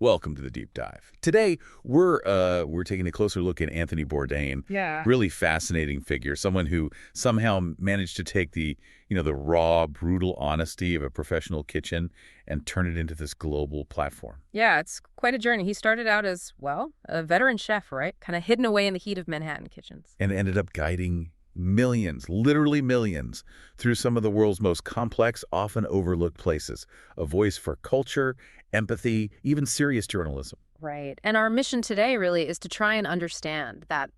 Welcome to the deep dive. Today, we're taking a closer look at Anthony Bourdain. Yeah. Really fascinating figure, someone who somehow managed to take the raw, brutal honesty of a professional kitchen and turn it into this global platform. Yeah, it's quite a journey. He started out as, well, a veteran chef, right? Kind of hidden away in the heat of Manhattan kitchens. And ended up guiding millions, literally millions, through some of the world's most complex, often overlooked places. A voice for culture, empathy, even serious journalism. Right. And our mission today really is to try and understand that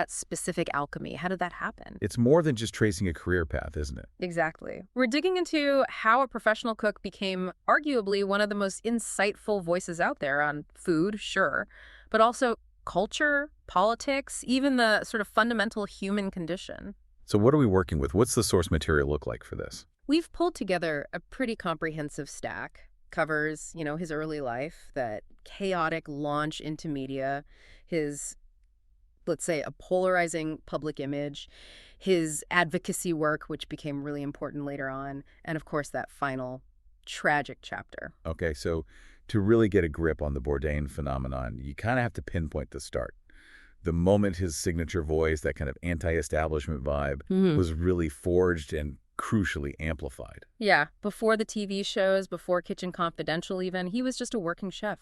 specific alchemy. How did that happen? It's more than just tracing a career path, isn't it? Exactly. We're digging into how a professional cook became arguably one of the most insightful voices out there on food, sure, but also culture, politics, even the sort of fundamental human condition. So what are we working with? What's the source material look like for this? We've pulled together a pretty comprehensive stack. Covers, his early life, that chaotic launch into media, his, let's say, a polarizing public image, his advocacy work, which became really important later on, and of course that final tragic chapter. Okay, so to really get a grip on the Bourdain phenomenon, you kind of have to pinpoint the start. The moment his signature voice, that kind of anti-establishment vibe, was really forged and crucially amplified. Yeah, before the TV shows, before Kitchen Confidential even, he was just a working chef.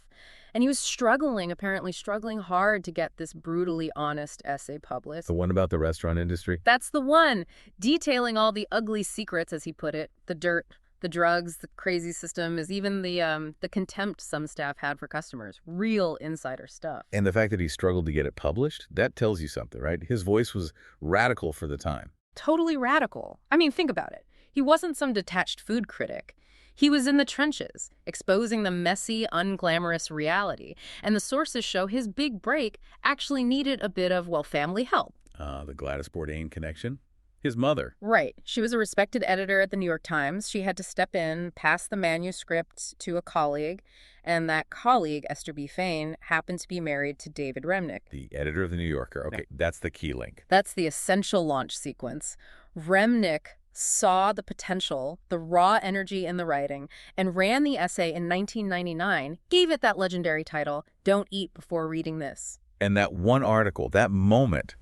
And he was apparently struggling hard to get this brutally honest essay published. The one about the restaurant industry? That's the one, detailing all the ugly secrets, as he put it, the dirt, the drugs, the crazy system, is even the contempt some staff had for customers. Real insider stuff. And the fact that he struggled to get it published, that tells you something, right? His voice was radical for the time. Totally radical. I mean, think about it. He wasn't some detached food critic. He was in the trenches, exposing the messy, unglamorous reality. And the sources show his big break actually needed a bit of, family help. The Gladys Bourdain connection? His mother. Right. She was a respected editor at the New York Times. She had to step in, pass the manuscript to a colleague, and that colleague, Esther B. Fain, happened to be married to David Remnick. The editor of the New Yorker. Okay, that's the key link. That's the essential launch sequence. Remnick saw the potential, the raw energy in the writing, and ran the essay in 1999, gave it that legendary title, Don't Eat Before Reading This. And that one article, that moment,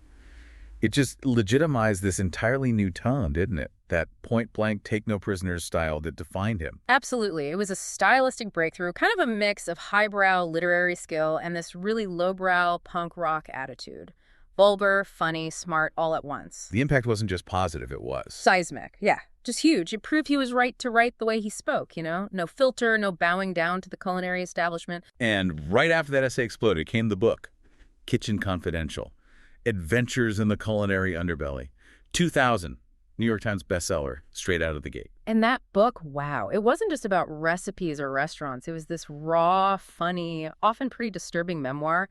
it just legitimized this entirely new tone, didn't it? That point-blank, take-no-prisoners style that defined him. Absolutely. It was a stylistic breakthrough, kind of a mix of highbrow literary skill and this really lowbrow punk rock attitude. Vulgar, funny, smart, all at once. The impact wasn't just positive, it was Seismic, yeah. Just huge. It proved he was right to write the way he spoke, No filter, no bowing down to the culinary establishment. And right after that essay exploded came the book, Kitchen Confidential. Adventures in the Culinary Underbelly. 2000, New York Times bestseller, straight out of the gate. And that book, wow, it wasn't just about recipes or restaurants. It was this raw, funny, often pretty disturbing memoir,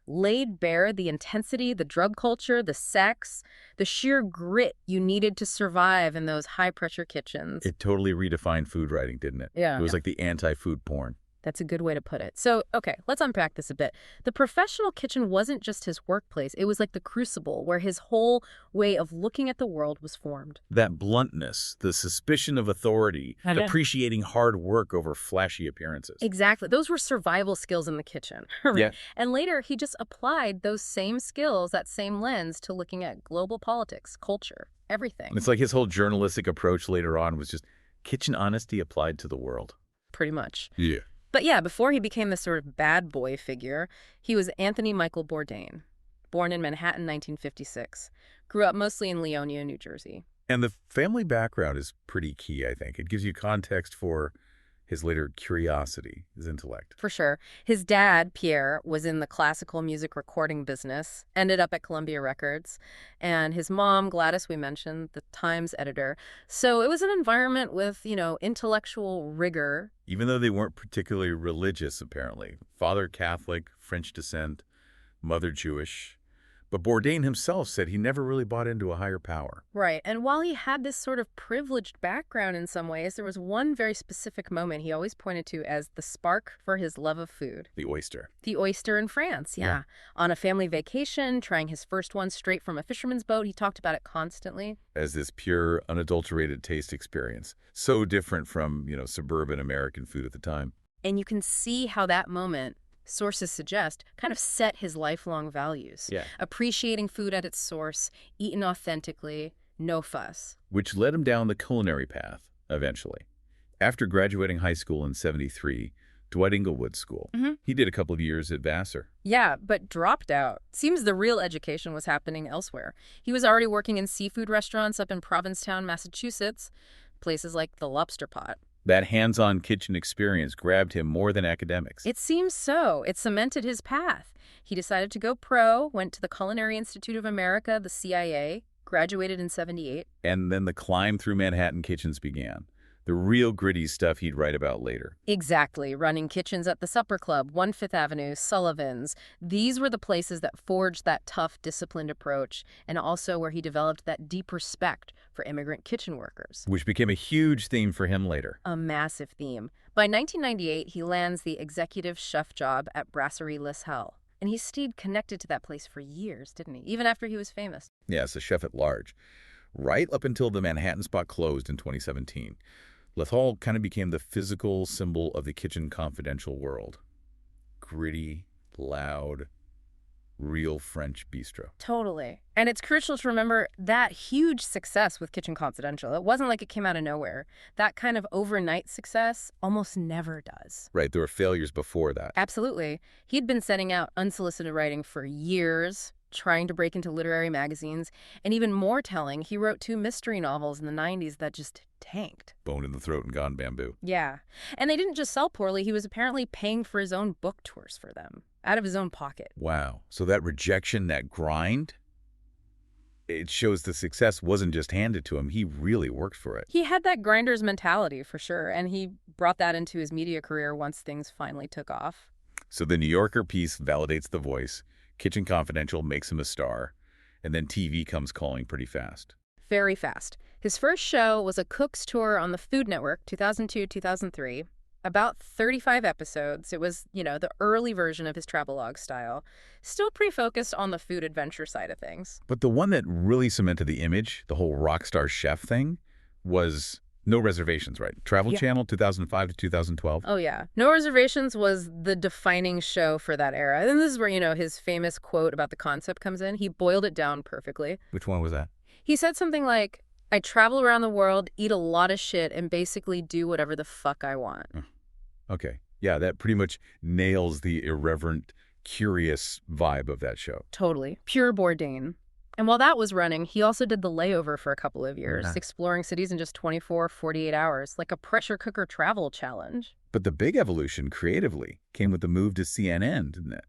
laid bare the intensity, the drug culture, the sex, the sheer grit you needed to survive in those high-pressure kitchens. It totally redefined food writing, didn't it? Yeah. It was like the anti-food porn. That's a good way to put it. So, okay, let's unpack this a bit. The professional kitchen wasn't just his workplace. It was like the crucible where his whole way of looking at the world was formed. That bluntness, the suspicion of authority, appreciating hard work over flashy appearances. Exactly. Those were survival skills in the kitchen. Right? Yeah. And later, he just applied those same skills, that same lens, to looking at global politics, culture, everything. It's like his whole journalistic approach later on was just kitchen honesty applied to the world. Pretty much. Yeah. But yeah, before he became this sort of bad boy figure, he was Anthony Michael Bourdain, born in Manhattan, 1956. Grew up mostly in Leonia, New Jersey. And the family background is pretty key, I think. It gives you context for his later curiosity, his intellect. For sure. His dad, Pierre, was in the classical music recording business, ended up at Columbia Records. And his mom, Gladys, we mentioned, the Times editor. So it was an environment with, intellectual rigor. Even though they weren't particularly religious, apparently. Father Catholic, French descent, mother Jewish. But Bourdain himself said he never really bought into a higher power. Right. And while he had this sort of privileged background in some ways, there was one very specific moment he always pointed to as the spark for his love of food. The oyster. The oyster in France, yeah. On a family vacation, trying his first one straight from a fisherman's boat. He talked about it constantly. As this pure, unadulterated taste experience. So different from, suburban American food at the time. And you can see how that moment, sources suggest, kind of set his lifelong values. Yeah. Appreciating food at its source, eaten authentically, no fuss. Which led him down the culinary path, eventually. After graduating high school in '73, Dwight Englewood School, he did a couple of years at Vassar. Yeah, but dropped out. Seems the real education was happening elsewhere. He was already working in seafood restaurants up in Provincetown, Massachusetts, places like the Lobster Pot. That hands-on kitchen experience grabbed him more than academics. It seems so. It cemented his path. He decided to go pro, went to the Culinary Institute of America, the CIA, graduated in '78. And then the climb through Manhattan kitchens began. The real gritty stuff he'd write about later. Exactly. Running kitchens at the Supper Club, 1 Fifth Avenue, Sullivan's. These were the places that forged that tough, disciplined approach, and also where he developed that deep respect for immigrant kitchen workers. Which became a huge theme for him later. A massive theme. By 1998, he lands the executive chef job at Brasserie Les Halles. And he stayed connected to that place for years, didn't he? Even after he was famous. Yeah, as a chef at large. Right up until the Manhattan spot closed in 2017. Les Halles kind of became the physical symbol of the kitchen confidential world. Gritty, loud, real French bistro. Totally. And it's crucial to remember that huge success with Kitchen Confidential. It wasn't like it came out of nowhere. That kind of overnight success almost never does. Right, there were failures before that. Absolutely. He'd been setting out unsolicited writing for years, trying to break into literary magazines, and even more telling, he wrote 2 mystery novels in the '90s that just tanked. Bone in the Throat and Gone Bamboo. Yeah. And they didn't just sell poorly, he was apparently paying for his own book tours for them, out of his own pocket. Wow. So that rejection, that grind, it shows the success wasn't just handed to him. He really worked for it. He had that grinder's mentality, for sure, and he brought that into his media career once things finally took off. So the New Yorker piece validates the voice. Kitchen Confidential makes him a star. And then TV comes calling pretty fast. Very fast. His first show was a cook's tour on the Food Network, 2002-2003. About 35 episodes. It was, the early version of his travelogue style. Still pretty focused on the food adventure side of things. But the one that really cemented the image, the whole rock star chef thing, was No Reservations, right? Travel Channel, 2005 to 2012. Oh, yeah. No Reservations was the defining show for that era. And this is where, his famous quote about the concept comes in. He boiled it down perfectly. Which one was that? He said something like, I travel around the world, eat a lot of shit, and basically do whatever the fuck I want. Okay. Yeah, that pretty much nails the irreverent, curious vibe of that show. Totally. Pure Bourdain. And while that was running, he also did The Layover for a couple of years, exploring cities in just 24, 48 hours, like a pressure cooker travel challenge. But the big evolution creatively came with the move to CNN, didn't it?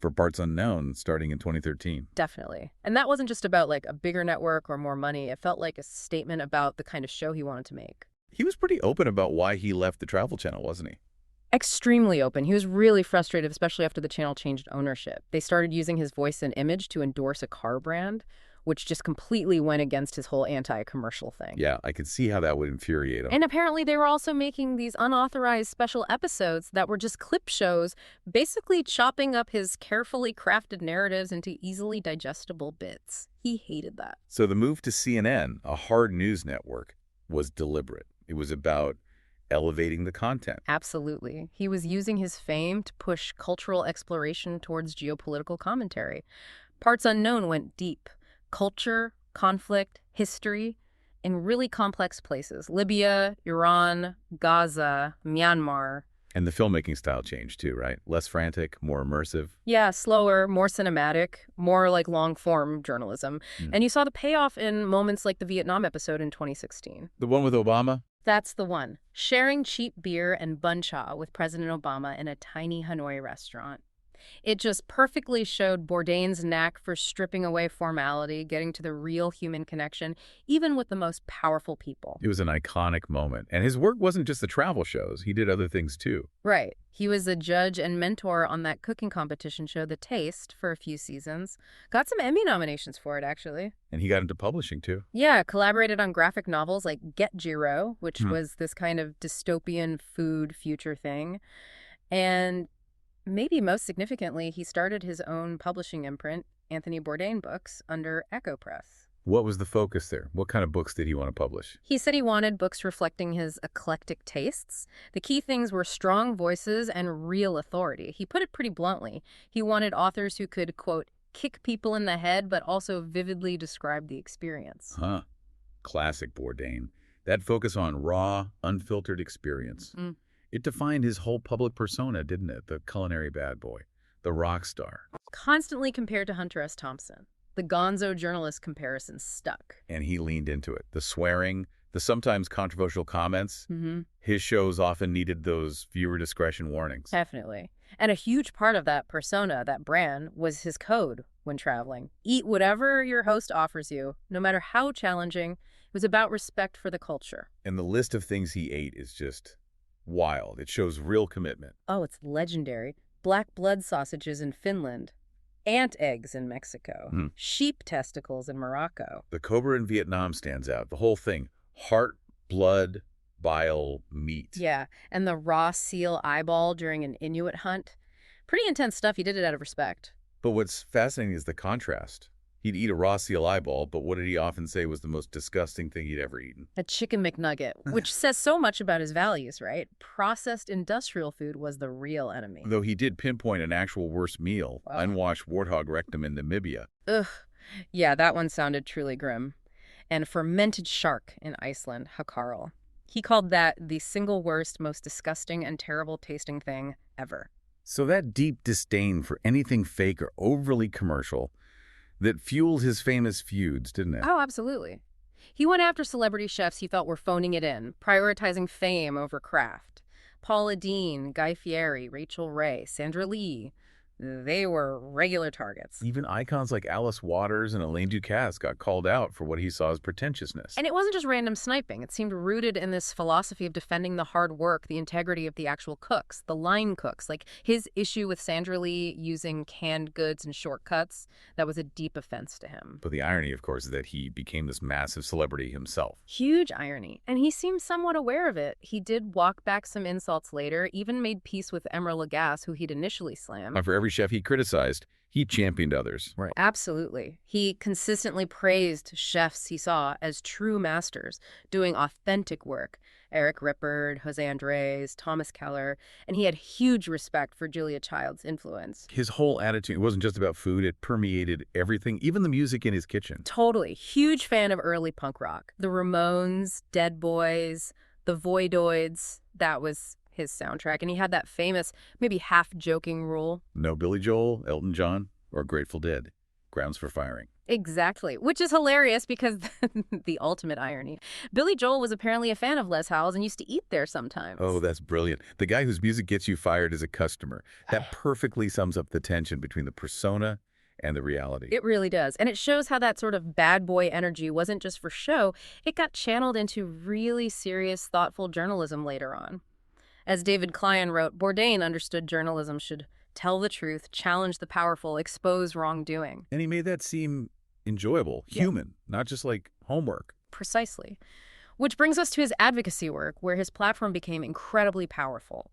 For Parts Unknown, starting in 2013. Definitely. And that wasn't just about like a bigger network or more money. It felt like a statement about the kind of show he wanted to make. He was pretty open about why he left the Travel Channel, wasn't he? Extremely open. He was really frustrated, especially after the channel changed ownership. They started using his voice and image to endorse a car brand, which just completely went against his whole anti-commercial thing. Yeah, I could see how that would infuriate him. And apparently they were also making these unauthorized special episodes that were just clip shows, basically chopping up his carefully crafted narratives into easily digestible bits. He hated that. So the move to CNN, a hard news network, was deliberate. It was about elevating the content. Absolutely. He was using his fame to push cultural exploration towards geopolitical commentary. Parts Unknown went deep. Culture, conflict, history, in really complex places. Libya, Iran, Gaza, Myanmar. And the filmmaking style changed too, right? Less frantic, more immersive. Yeah, slower, more cinematic, more like long-form journalism. And you saw the payoff in moments like the Vietnam episode in 2016. The one with Obama? That's the one. Sharing cheap beer and bun cha with President Obama in a tiny Hanoi restaurant. It just perfectly showed Bourdain's knack for stripping away formality, getting to the real human connection, even with the most powerful people. It was an iconic moment. And his work wasn't just the travel shows. He did other things too. Right. He was a judge and mentor on that cooking competition show, The Taste, for a few seasons. Got some Emmy nominations for it, actually. And he got into publishing too. Yeah, collaborated on graphic novels like Get Jiro, which was this kind of dystopian food future thing. And maybe most significantly, he started his own publishing imprint, Anthony Bourdain Books, under Echo Press. What was the focus there? What kind of books did he want to publish? He said he wanted books reflecting his eclectic tastes. The key things were strong voices and real authority. He put it pretty bluntly. He wanted authors who could, quote, kick people in the head, but also vividly describe the experience. Huh. Classic Bourdain. That focus on raw, unfiltered experience. It defined his whole public persona, didn't it? The culinary bad boy, the rock star. Constantly compared to Hunter S. Thompson. The gonzo journalist comparison stuck. And he leaned into it. The swearing, the sometimes controversial comments. His shows often needed those viewer discretion warnings. Definitely. And a huge part of that persona, that brand, was his code when traveling. Eat whatever your host offers you, no matter how challenging. It was about respect for the culture. And the list of things he ate is just wild. It shows real commitment. Oh, it's legendary. Black blood sausages in Finland. Ant eggs in Mexico. Sheep testicles in Morocco. The cobra in Vietnam stands out. The whole thing. Heart, blood, bile, meat. Yeah, and the raw seal eyeball during an Inuit hunt. Pretty intense stuff. He did it out of respect. But what's fascinating is the contrast. He'd eat a raw seal eyeball, but what did he often say was the most disgusting thing he'd ever eaten? A chicken McNugget, which says so much about his values, right? Processed industrial food was the real enemy. Though he did pinpoint an actual worst meal, Wow. unwashed warthog rectum in Namibia. Ugh. Yeah, that one sounded truly grim. And fermented shark in Iceland, Hakarl. He called that the single worst, most disgusting and terrible tasting thing ever. So that deep disdain for anything fake or overly commercial that fueled his famous feuds, didn't it? Oh, absolutely. He went after celebrity chefs he thought were phoning it in, prioritizing fame over craft. Paula Deen, Guy Fieri, Rachel Ray, Sandra Lee. They were regular targets. Even icons like Alice Waters and Elaine Ducasse got called out for what he saw as pretentiousness. And it wasn't just random sniping. It seemed rooted in this philosophy of defending the hard work, the integrity of the actual cooks, the line cooks. Like his issue with Sandra Lee using canned goods and shortcuts, that was a deep offense to him. But the irony, of course, is that he became this massive celebrity himself. Huge irony. And he seemed somewhat aware of it. He did walk back some insults later, even made peace with Emeril Lagasse, who he'd initially slammed. And for every chef he criticized, he championed others. Right. Absolutely. He consistently praised chefs he saw as true masters, doing authentic work. Eric Rippert, Jose Andres, Thomas Keller, and he had huge respect for Julia Child's influence. His whole attitude, it wasn't just about food, it permeated everything, even the music in his kitchen. Totally. Huge fan of early punk rock. The Ramones, Dead Boys, the Voidoids, that was his soundtrack. And he had that famous, maybe half-joking rule. No Billy Joel, Elton John, or Grateful Dead. Grounds for firing. Exactly, which is hilarious because the ultimate irony. Billy Joel was apparently a fan of Les Howell's and used to eat there sometimes. Oh, that's brilliant. The guy whose music gets you fired is a customer. That perfectly sums up the tension between the persona and the reality. It really does. And it shows how that sort of bad boy energy wasn't just for show. It got channeled into really serious, thoughtful journalism later on. As David Klein wrote, Bourdain understood journalism should tell the truth, challenge the powerful, expose wrongdoing. And he made that seem enjoyable, human, not just like homework. Precisely. Which brings us to his advocacy work, where his platform became incredibly powerful.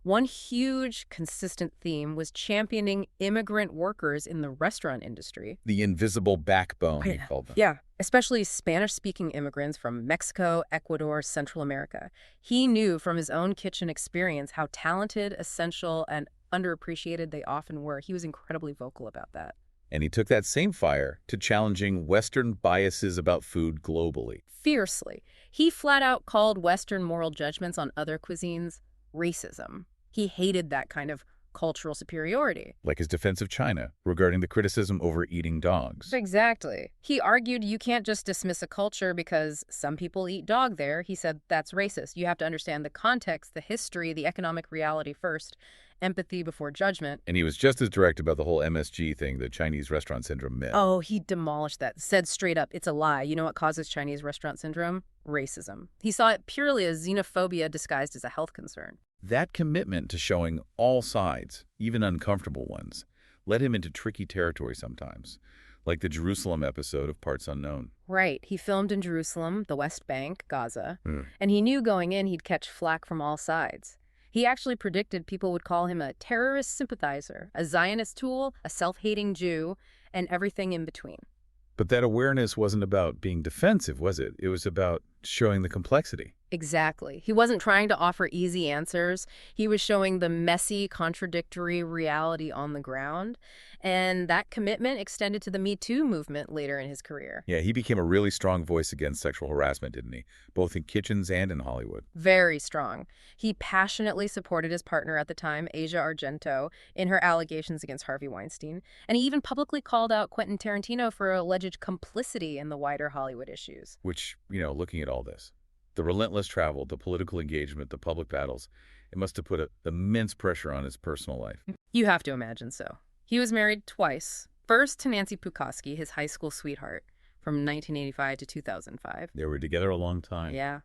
One huge, consistent theme was championing immigrant workers in the restaurant industry. The invisible backbone, he called them. Yeah, especially Spanish-speaking immigrants from Mexico, Ecuador, Central America. He knew from his own kitchen experience how talented, essential, and underappreciated they often were. He was incredibly vocal about that. And he took that same fire to challenging Western biases about food globally. Fiercely. He flat out called Western moral judgments on other cuisines racism. He hated that kind of cultural superiority. Like his defense of China regarding the criticism over eating dogs. Exactly. He argued you can't just dismiss a culture because some people eat dog there. He said that's racist. You have to understand the context, the history, the economic reality first. Empathy before judgment. And he was just as direct about the whole MSG thing, the Chinese restaurant syndrome myth. Oh, he demolished that. Said straight up, it's a lie. You know what causes Chinese restaurant syndrome? Racism. He saw it purely as xenophobia disguised as a health concern. That commitment to showing all sides, even uncomfortable ones, led him into tricky territory sometimes, like the Jerusalem episode of Parts Unknown. Right. He filmed in Jerusalem, the West Bank, Gaza, and he knew going in he'd catch flack from all sides. He actually predicted people would call him a terrorist sympathizer, a Zionist tool, a self-hating Jew, and everything in between. But that awareness wasn't about being defensive, was it? It was about showing the complexity. Exactly. He wasn't trying to offer easy answers. He was showing the messy, contradictory reality on the ground. And that commitment extended to the Me Too movement later in his career. Yeah, he became a really strong voice against sexual harassment, didn't he? Both in kitchens and in Hollywood. Very strong. He passionately supported his partner at the time, Asia Argento, in her allegations against Harvey Weinstein. And he even publicly called out Quentin Tarantino for alleged complicity in the wider Hollywood issues. Which, looking at all this, the relentless travel, the political engagement, the public battles, it must have put immense pressure on his personal life. You have to imagine so. He was married twice. First to Nancy Pukowski, his high school sweetheart, from 1985 to 2005. They were together a long time. Yeah.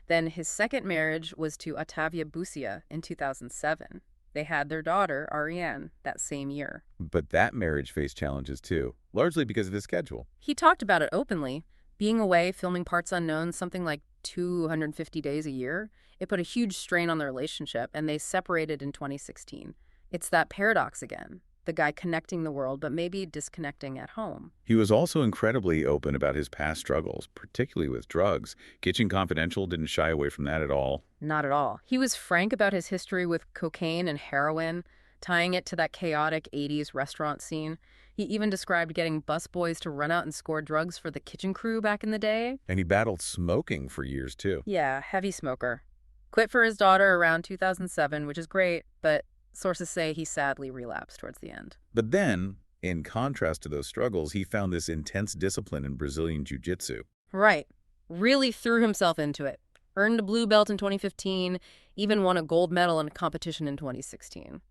Then his second marriage was to Ottavia Busia in 2007. They had their daughter, Ariane, that same year. But that marriage faced challenges too, largely because of his schedule. He talked about it openly. Being away, filming parts unknown, something like 250 days a year, it put a huge strain on their relationship, and they separated in 2016. It's that paradox again. The guy connecting the world, but maybe disconnecting at home. He was also incredibly open about his past struggles, particularly with drugs. Kitchen Confidential didn't shy away from that at all. Not at all. He was frank about his history with cocaine and heroin, tying it to that chaotic 80s restaurant scene. He even described getting busboys to run out and score drugs for the kitchen crew back in the day. And he battled smoking for years, too. Yeah, heavy smoker. Quit for his daughter around 2007, which is great, but sources say he sadly relapsed towards the end. But then, in contrast to those struggles, he found this intense discipline in Brazilian jiu-jitsu. Right. Really threw himself into it. Earned a blue belt in 2015, even won a gold medal in a competition in 2016.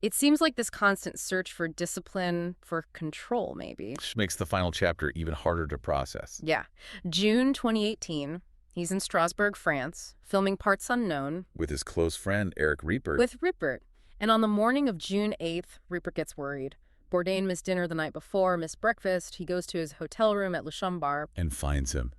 It seems like this constant search for discipline, for control, maybe. Which makes the final chapter even harder to process. Yeah. June 2018, he's in Strasbourg, France, filming Parts Unknown. With his close friend, Eric Riepert. With Riepert. And on the morning of June 8th, Riepert gets worried. Bourdain missed dinner the night before, missed breakfast. He goes to his hotel room at Le Chambard. And finds him,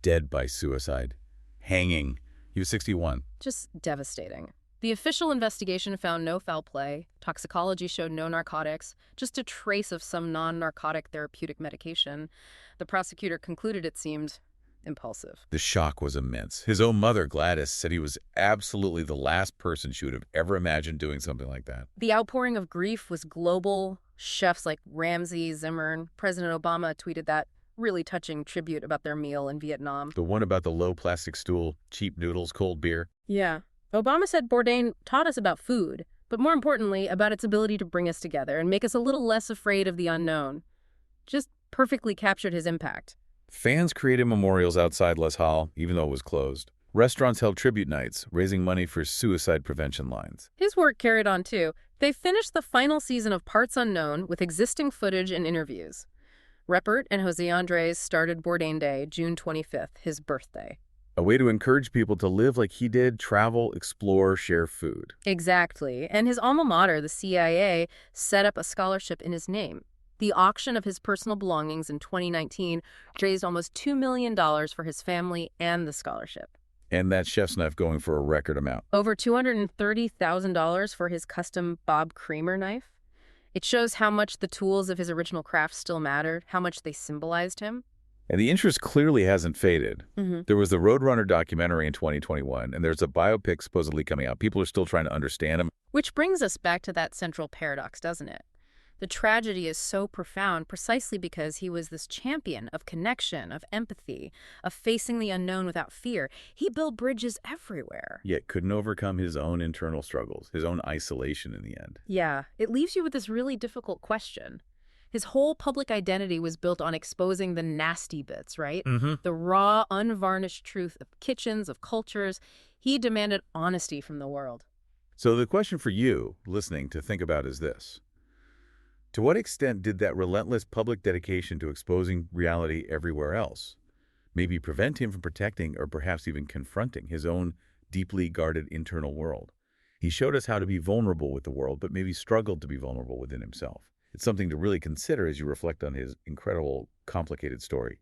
dead by suicide, hanging. He was 61. Just devastating. The official investigation found no foul play. Toxicology showed no narcotics, just a trace of some non-narcotic therapeutic medication. The prosecutor concluded it seemed impulsive. The shock was immense. His own mother, Gladys, said he was absolutely the last person she would have ever imagined doing something like that. The outpouring of grief was global. Chefs like Ramsay, Zimmern, President Obama tweeted that really touching tribute about their meal in Vietnam. The one about the low plastic stool, cheap noodles, cold beer. Yeah. Obama said Bourdain taught us about food, but more importantly, about its ability to bring us together and make us a little less afraid of the unknown. Just perfectly captured his impact. Fans created memorials outside Les Halles, even though it was closed. Restaurants held tribute nights, raising money for suicide prevention lines. His work carried on, too. They finished the final season of Parts Unknown with existing footage and interviews. Riepert and Jose Andres started Bourdain Day, June 25th, his birthday. A way to encourage people to live like he did, travel, explore, share food. Exactly. And his alma mater, the CIA, set up a scholarship in his name. The auction of his personal belongings in 2019 raised almost $2 million for his family and the scholarship. And that chef's knife going for a record amount. Over $230,000 for his custom Bob Creamer knife. It shows how much the tools of his original craft still mattered, how much they symbolized him. And the interest clearly hasn't faded. There was the Roadrunner documentary in 2021, and there's a biopic supposedly coming out. People are still trying to understand him. Which brings us back to that central paradox, doesn't it? The tragedy is so profound precisely because he was this champion of connection, of empathy, of facing the unknown without fear. He built bridges everywhere. Yet couldn't overcome his own internal struggles, his own isolation in the end. Yeah, it leaves you with this really difficult question. His whole public identity was built on exposing the nasty bits, right? The raw, unvarnished truth of kitchens, of cultures. He demanded honesty from the world. So the question for you, listening, to think about is this. To what extent did that relentless public dedication to exposing reality everywhere else maybe prevent him from protecting or perhaps even confronting his own deeply guarded internal world? He showed us how to be vulnerable with the world, but maybe struggled to be vulnerable within himself. It's something to really consider as you reflect on his incredible, complicated story.